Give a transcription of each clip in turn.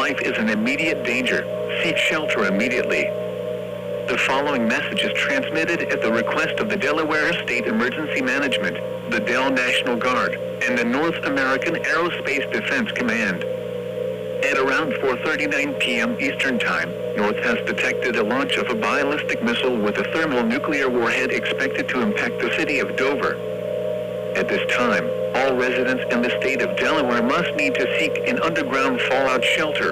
life is in immediate danger. Seek shelter immediately. The following message is transmitted at the request of the Delaware State Emergency Management, the Del National Guard, and the North American Aerospace Defense Command. At around 4:39 p.m. Eastern Time, North has detected a launch of a ballistic missile with a thermonuclear warhead expected to impact the city of Dover. At this time, all residents in the state of Delaware must need to seek an underground fallout shelter.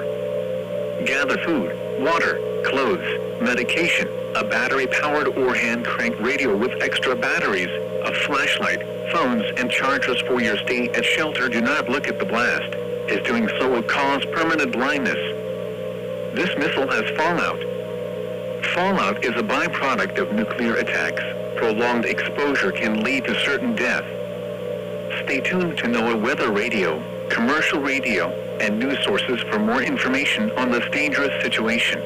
Gather food, water, clothes, medication, a battery-powered or hand-cranked radio with extra batteries, a flashlight, phones, and chargers for your stay at shelter. Do not look at the blast, as doing so will cause permanent blindness. This missile has fallout. Fallout is a byproduct of nuclear attacks. Prolonged exposure can lead to certain death. Stay tuned to NOAA Weather Radio, commercial radio, and news sources for more information on this dangerous situation.